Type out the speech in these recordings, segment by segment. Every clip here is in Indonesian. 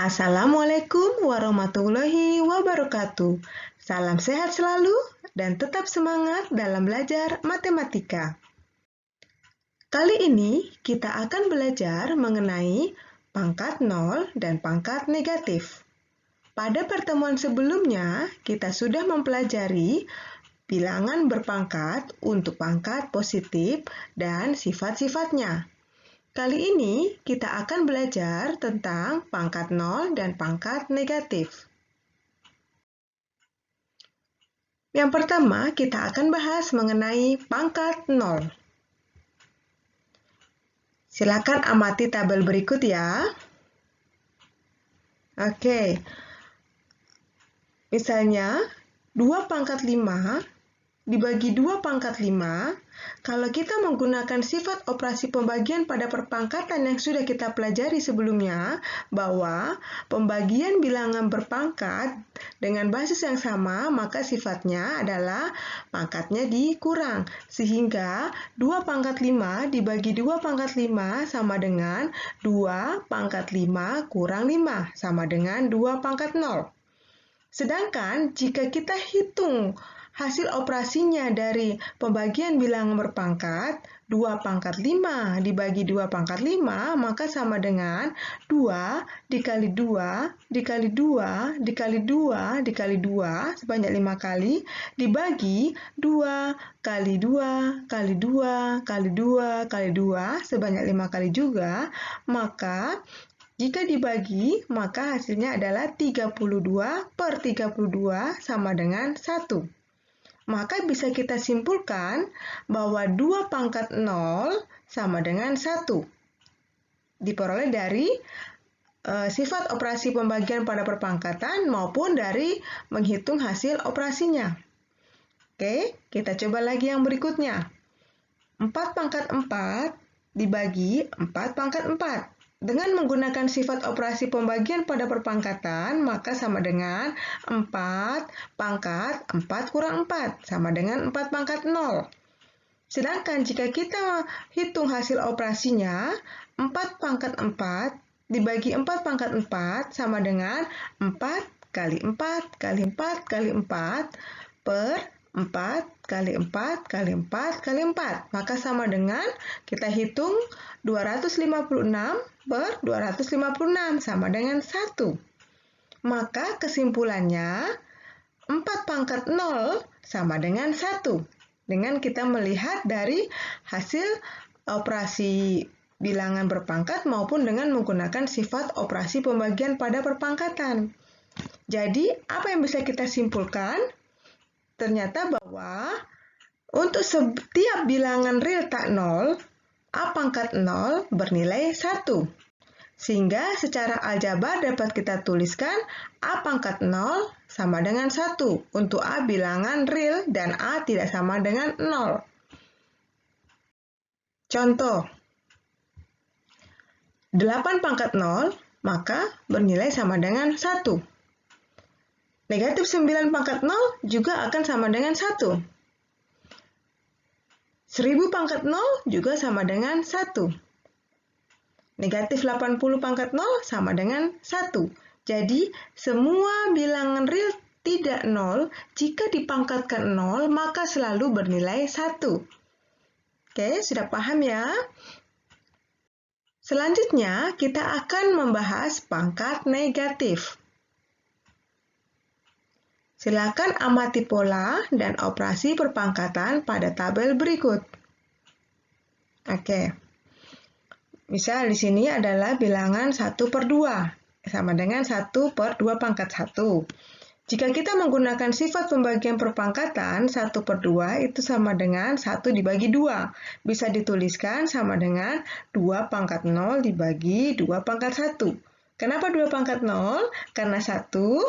Assalamualaikum warahmatullahi wabarakatuh. Salam sehat selalu dan tetap semangat dalam belajar matematika. Kali ini kita akan belajar mengenai pangkat nol dan pangkat negatif. Pada pertemuan sebelumnya, kita sudah mempelajari bilangan berpangkat untuk pangkat positif dan sifat-sifatnya. Kali ini kita akan belajar tentang pangkat nol dan pangkat negatif. Yang pertama, kita akan bahas mengenai pangkat nol. Silakan amati tabel berikut ya. Oke. Misalnya, 2 pangkat 5 dibagi 2 pangkat 5, kalau kita menggunakan sifat operasi pembagian pada perpangkatan yang sudah kita pelajari sebelumnya, bahwa pembagian bilangan berpangkat dengan basis yang sama, maka sifatnya adalah pangkatnya dikurang. Sehingga 2 pangkat 5 dibagi 2 pangkat 5 sama dengan 2 pangkat 5 kurang 5, sama dengan 2 pangkat 0. Sedangkan jika kita hitung hasil operasinya dari pembagian bilangan berpangkat, 2 pangkat 5 dibagi 2 pangkat 5, maka sama dengan 2 dikali 2, dikali 2, dikali 2, dikali 2, sebanyak 5 kali, dibagi 2 kali 2, kali 2, kali 2, kali 2, sebanyak 5 kali juga, maka jika dibagi, maka hasilnya adalah 32/32 sama dengan 1. Maka bisa kita simpulkan bahwa 2 pangkat 0 sama dengan 1. Diperoleh dari sifat operasi pembagian pada perpangkatan maupun dari menghitung hasil operasinya. Oke, kita coba lagi yang berikutnya. 4 pangkat 4 dibagi 4 pangkat 4. Dengan menggunakan sifat operasi pembagian pada perpangkatan, maka sama dengan 4 pangkat 4 kurang 4, sama dengan 4 pangkat 0. Sedangkan jika kita hitung hasil operasinya, 4 pangkat 4 dibagi 4 pangkat 4 sama dengan 4 kali 4 kali 4 kali 4 per 4 kali 4 kali 4 kali 4. Maka sama dengan kita hitung 256/256 sama dengan 1. Maka kesimpulannya 4 pangkat 0 sama dengan 1. Dengan kita melihat dari hasil operasi bilangan berpangkat maupun dengan menggunakan sifat operasi pembagian pada perpangkatan. Jadi, apa yang bisa kita simpulkan? Ternyata bahwa untuk setiap bilangan real tak 0, A pangkat 0 bernilai 1. Sehingga secara aljabar dapat kita tuliskan A pangkat 0 sama dengan 1 untuk A bilangan real dan A tidak sama dengan 0. Contoh, 8 pangkat 0 maka bernilai sama dengan 1. Negatif 9 pangkat 0 juga akan sama dengan 1. 1000 pangkat 0 juga sama dengan 1. Negatif 80 pangkat 0 sama dengan 1. Jadi, semua bilangan real tidak 0, jika dipangkatkan 0, maka selalu bernilai 1. Oke, sudah paham ya? Selanjutnya, kita akan membahas pangkat negatif. Silakan amati pola dan operasi perpangkatan pada tabel berikut. Oke. Misal di sini adalah bilangan 1/2 sama dengan 1/2 pangkat 1. Jika kita menggunakan sifat pembagian perpangkatan, 1/2 itu sama dengan 1 dibagi 2. Bisa dituliskan sama dengan 2 pangkat 0 dibagi 2 pangkat 1. Kenapa 2 pangkat 0? Karena 1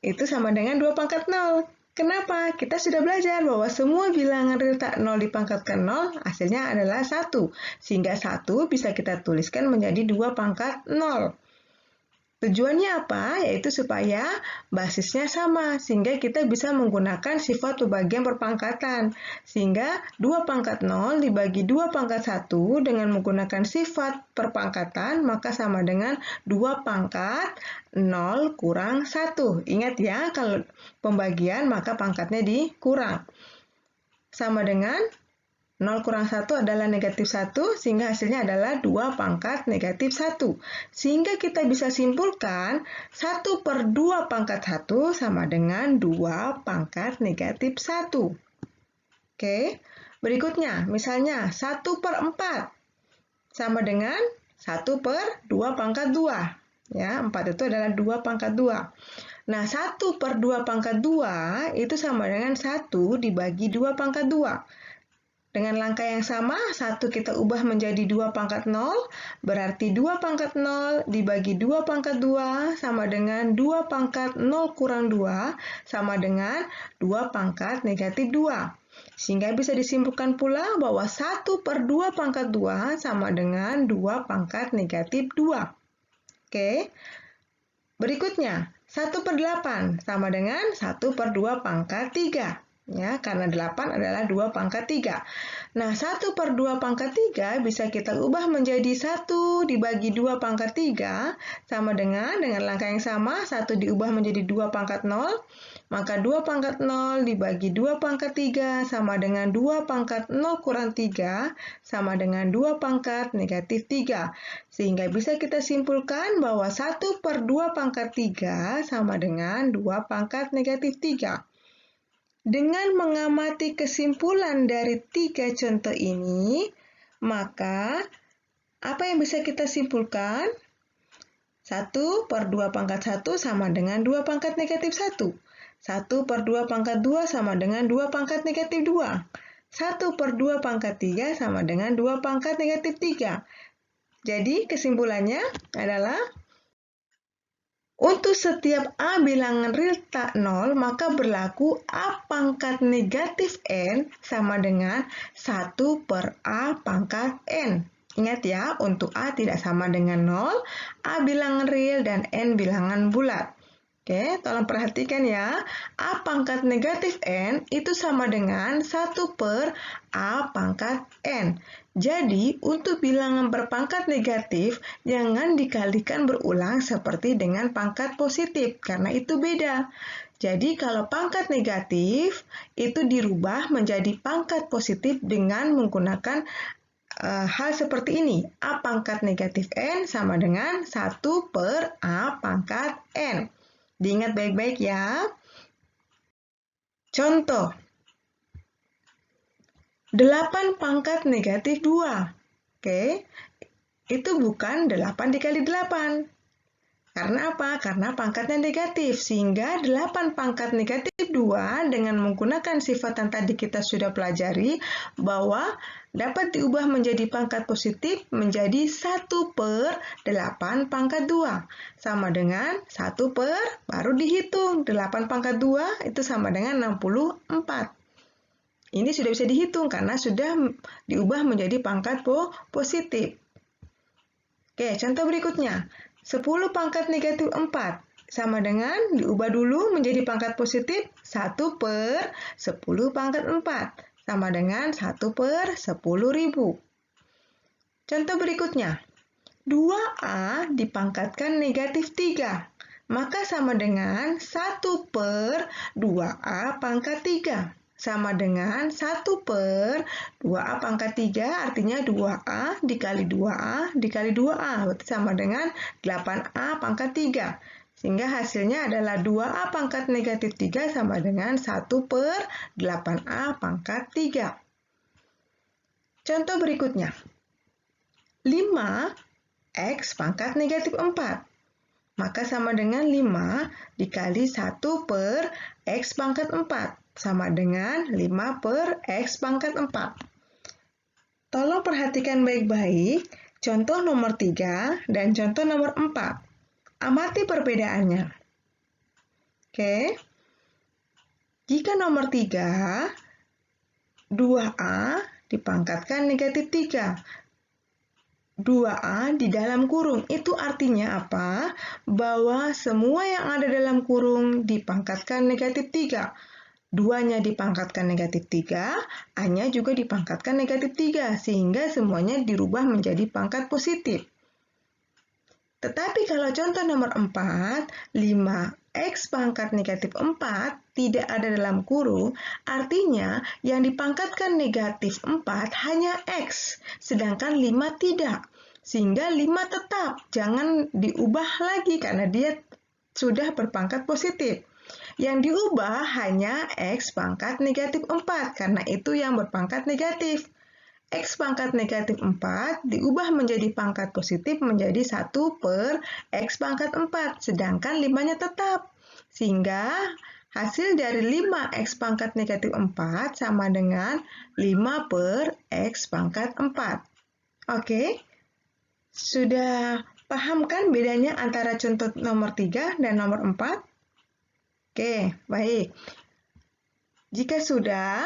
itu sama dengan 2 pangkat 0. Kenapa? Kita sudah belajar bahwa semua bilangan real tak 0 dipangkatkan 0, hasilnya adalah 1. Sehingga 1 bisa kita tuliskan menjadi 2 pangkat 0. Tujuannya apa? Yaitu supaya basisnya sama, sehingga kita bisa menggunakan sifat pembagian perpangkatan. Sehingga 2 pangkat 0 dibagi 2 pangkat 1 dengan menggunakan sifat perpangkatan, maka sama dengan 2 pangkat 0 kurang 1. Ingat ya, kalau pembagian maka pangkatnya dikurang. Sama dengan 0 kurang 1 adalah negatif 1, sehingga hasilnya adalah 2 pangkat negatif 1. Sehingga kita bisa simpulkan 1 per 2 pangkat 1 sama dengan 2 pangkat negatif 1. Oke, berikutnya misalnya 1 per 4 sama dengan 1 per 2 pangkat 2. Ya, 4 itu adalah 2 pangkat 2. Nah, 1 per 2 pangkat 2 itu sama dengan 1 dibagi 2 pangkat 2. Dengan langkah yang sama, 1 kita ubah menjadi 2 pangkat 0, berarti 2 pangkat 0 dibagi 2 pangkat 2 sama dengan 2 pangkat 0 kurang 2 sama dengan 2 pangkat negatif 2. Sehingga bisa disimpulkan pula bahwa 1 per 2 pangkat 2 sama dengan 2 pangkat negatif 2. Oke, berikutnya 1 per 8 sama dengan 1 per 2 pangkat 3. Ya, karena 8 adalah 2 pangkat 3. Nah, 1 per 2 pangkat 3 bisa kita ubah menjadi 1 dibagi 2 pangkat 3 sama dengan langkah yang sama, 1 diubah menjadi 2 pangkat 0, maka 2 pangkat 0 dibagi 2 pangkat 3 sama dengan 2 pangkat 0 kurang 3 sama dengan 2 pangkat negatif 3. Sehingga bisa kita simpulkan bahwa 1 per 2 pangkat 3 sama dengan 2 pangkat negatif 3. Dengan mengamati kesimpulan dari 3 contoh ini, maka apa yang bisa kita simpulkan? 1 per 2 pangkat 1 sama dengan 2 pangkat negatif 1. 1 per 2 pangkat 2 sama dengan 2 pangkat negatif 2. 1 per 2 pangkat 3 sama dengan 2 pangkat negatif 3. Jadi kesimpulannya adalah untuk setiap A bilangan real tak 0, maka berlaku A pangkat negatif N sama dengan 1 per A pangkat N. Ingat ya, untuk A tidak sama dengan 0, A bilangan real dan N bilangan bulat. Oke, tolong perhatikan ya. A pangkat negatif N itu sama dengan 1 per A pangkat N. Jadi, untuk bilangan berpangkat negatif, jangan dikalikan berulang seperti dengan pangkat positif, karena itu beda. Jadi, kalau pangkat negatif, itu dirubah menjadi pangkat positif dengan menggunakan hal seperti ini. A pangkat negatif N sama dengan 1 per A pangkat N. Diingat baik-baik ya. Contoh. 8 pangkat negatif 2. Oke, itu bukan 8 dikali 8. Karena apa? Karena pangkatnya negatif. Sehingga 8 pangkat negatif 2 dengan menggunakan sifat yang tadi kita sudah pelajari bahwa dapat diubah menjadi pangkat positif menjadi 1 per 8 pangkat 2. Sama dengan 1 per, baru dihitung. 8 pangkat 2 itu sama dengan 64. Ini sudah bisa dihitung karena sudah diubah menjadi pangkat positif. Oke, contoh berikutnya. 10 pangkat negatif 4 sama dengan diubah dulu menjadi pangkat positif 1 per 10 pangkat 4 sama dengan 1 per 10.000. Contoh berikutnya. 2A dipangkatkan negatif 3, maka sama dengan 1 per 2A pangkat 3. Sama dengan 1 per 2A pangkat 3, artinya 2A dikali 2A dikali 2A, berarti sama dengan 8A pangkat 3. Sehingga hasilnya adalah 2A pangkat negatif 3 sama dengan 1 per 8A pangkat 3. Contoh berikutnya. 5X pangkat negatif 4. Maka sama dengan 5 dikali 1 per X pangkat 4. Sama dengan 5 per X pangkat 4. Tolong perhatikan baik-baik contoh nomor 3 dan contoh nomor 4. Amati perbedaannya. Oke. Jika nomor 3, 2A dipangkatkan negatif 3. 2A di dalam kurung. Itu artinya apa? Bahwa semua yang ada dalam kurung dipangkatkan negatif 3. 2-nya dipangkatkan negatif 3, A-nya juga dipangkatkan negatif 3, sehingga semuanya dirubah menjadi pangkat positif. Tetapi kalau contoh nomor 4, 5x pangkat negatif 4 tidak ada dalam kurung, artinya yang dipangkatkan negatif 4 hanya x, sedangkan 5 tidak. Sehingga 5 tetap, jangan diubah lagi karena dia sudah berpangkat positif. Yang diubah hanya x pangkat negatif 4, karena itu yang berpangkat negatif. X pangkat negatif 4 diubah menjadi pangkat positif menjadi 1 per X pangkat 4, sedangkan 5-nya tetap. Sehingga hasil dari 5X pangkat negatif 4 sama dengan 5 per X pangkat 4. Oke, sudah paham kan bedanya antara contoh nomor 3 dan nomor 4? Oke, baik. Jika sudah,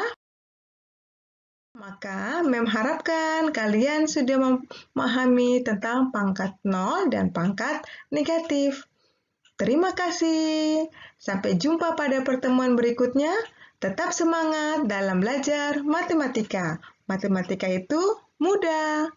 maka Mem harapkan kalian sudah memahami tentang pangkat 0 dan pangkat negatif. Terima kasih. Sampai jumpa pada pertemuan berikutnya. Tetap semangat dalam belajar matematika. Matematika itu mudah.